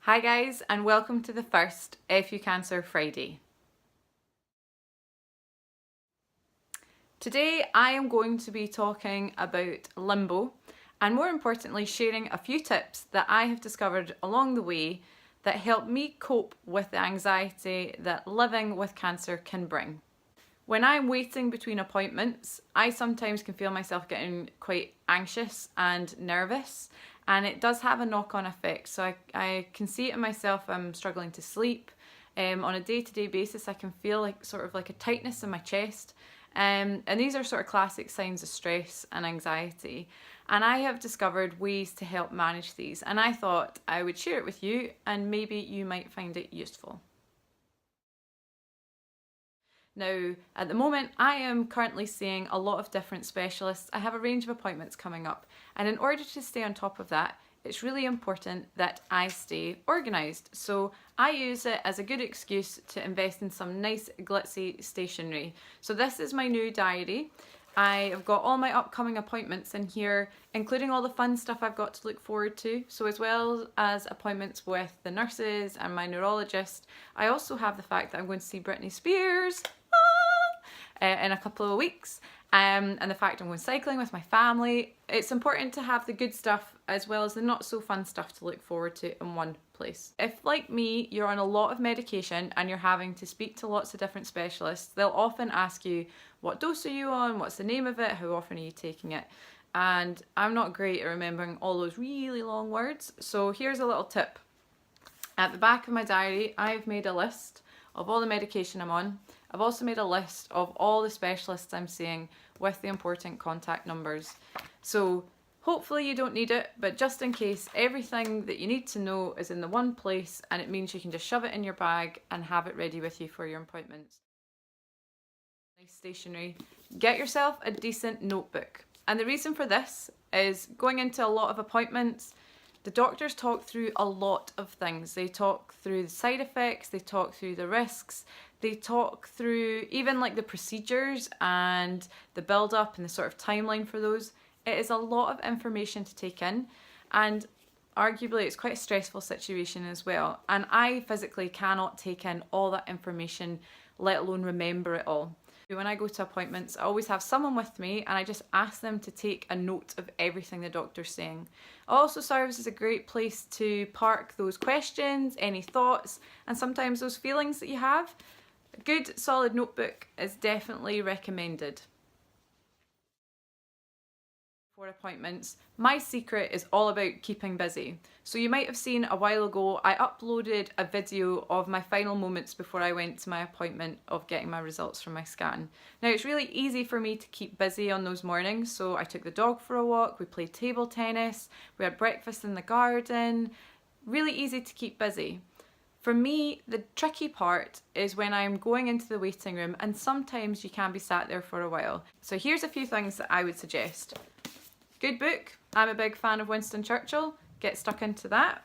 Hi guys, and welcome to the first FUCancer Friday. Today I am going to be talking about limbo and more importantly sharing a few tips that I have discovered along the way that help me cope with the anxiety that living with cancer can bring. When I'm waiting between appointments, I sometimes can feel myself getting quite anxious and nervous, and it does have a knock-on effect. So I can see it in myself. I'm struggling to sleep. On a day-to-day basis, I can feel like a tightness in my chest. And these are sort of classic signs of stress and anxiety. And I have discovered ways to help manage these. And I thought I would share it with you, and maybe you might find it useful. Now, at the moment, I am currently seeing a lot of different specialists. I have a range of appointments coming up, and in order to stay on top of that, it's really important that I stay organised. So I use it as a good excuse to invest in some nice glitzy stationery. So this is my new diary. I have got all my upcoming appointments in here, including all the fun stuff I've got to look forward to. So as well as appointments with the nurses and my neurologist, I also have the fact that I'm going to see Britney Spears in a couple of weeks, and the fact I'm going cycling with my family. It's important to have the good stuff as well as the not so fun stuff to look forward to in one place. If, like me, you're on a lot of medication and you're having to speak to lots of different specialists, they'll often ask you, what dose are you on, what's the name of it, how often are you taking it? And I'm not great at remembering all those really long words, so here's a little tip. At the back of my diary, I've made a list of all the medication I'm on. I've also made a list of all the specialists I'm seeing with the important contact numbers. So hopefully you don't need it, but just in case, everything that you need to know is in the one place, and it means you can just shove it in your bag and have it ready with you for your appointments. Nice stationery. Get yourself a decent notebook. And the reason for this is going into a lot of appointments, the doctors talk through a lot of things. They talk through the side effects, they talk through the risks, they talk through even like the procedures and the build up and the sort of timeline for those. It is a lot of information to take in, and arguably it's quite a stressful situation as well. And I physically cannot take in all that information, let alone remember it all. When I go to appointments, I always have someone with me and I just ask them to take a note of everything the doctor's saying. It also serves as a great place to park those questions, any thoughts, and sometimes those feelings that you have. A good solid notebook is definitely recommended. For appointments, my secret is all about keeping busy. So you might have seen a while ago I uploaded a video of my final moments before I went to my appointment of getting my results from my scan. Now it's really easy for me to keep busy on those mornings, so I took the dog for a walk, we played table tennis, we had breakfast in the garden. Really easy to keep busy. For me, the tricky part is when I'm going into the waiting room, and sometimes you can be sat there for a while. So here's a few things that I would suggest. Good book. I'm a big fan of Winston Churchill. Get stuck into that.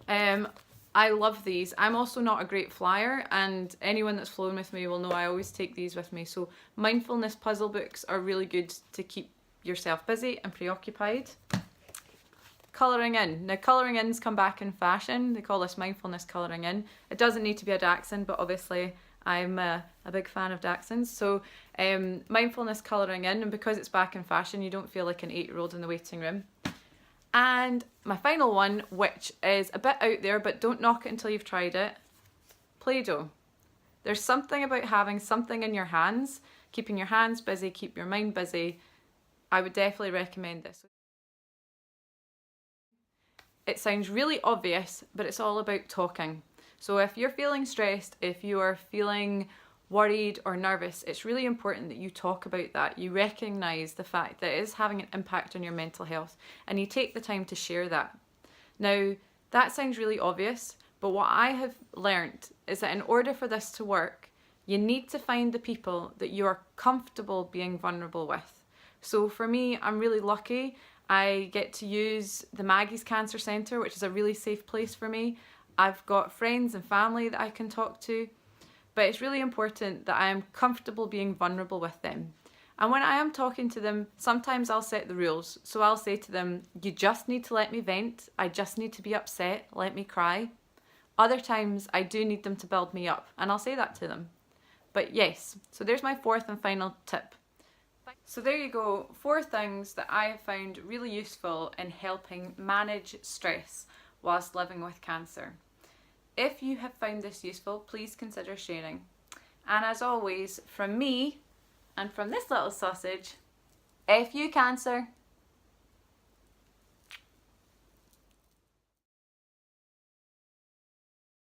I love these. I'm also not a great flyer, and anyone that's flown with me will know I always take these with me. So mindfulness puzzle books are really good to keep yourself busy and preoccupied. Colouring in. Now colouring in's come back in fashion. They call this mindfulness colouring in. It doesn't need to be a dachshund, but obviously I'm a big fan of dachshunds. So mindfulness colouring in, and because it's back in fashion, you don't feel like an 8-year-old in the waiting room. And my final one, which is a bit out there, but don't knock it until you've tried it, Play-Doh. There's something about having something in your hands, keeping your hands busy, keep your mind busy. I would definitely recommend this. It sounds really obvious, but it's all about talking. So if you're feeling stressed, if you are feeling worried or nervous, it's really important that you talk about that. You recognise the fact that it is having an impact on your mental health, and you take the time to share that. Now, that sounds really obvious, but what I have learnt is that in order for this to work, you need to find the people that you are comfortable being vulnerable with. So for me, I'm really lucky. I get to use the Maggie's Cancer Centre, which is a really safe place for me. I've got friends and family that I can talk to, but it's really important that I am comfortable being vulnerable with them. And when I am talking to them, sometimes I'll set the rules. So I'll say to them, you just need to let me vent. I just need to be upset. Let me cry. Other times I do need them to build me up, and I'll say that to them. But yes, so there's my fourth and final tip. So there you go, 4 things that I have found really useful in helping manage stress whilst living with cancer. If you have found this useful, please consider sharing. And as always, from me and from this little sausage, FUCancer.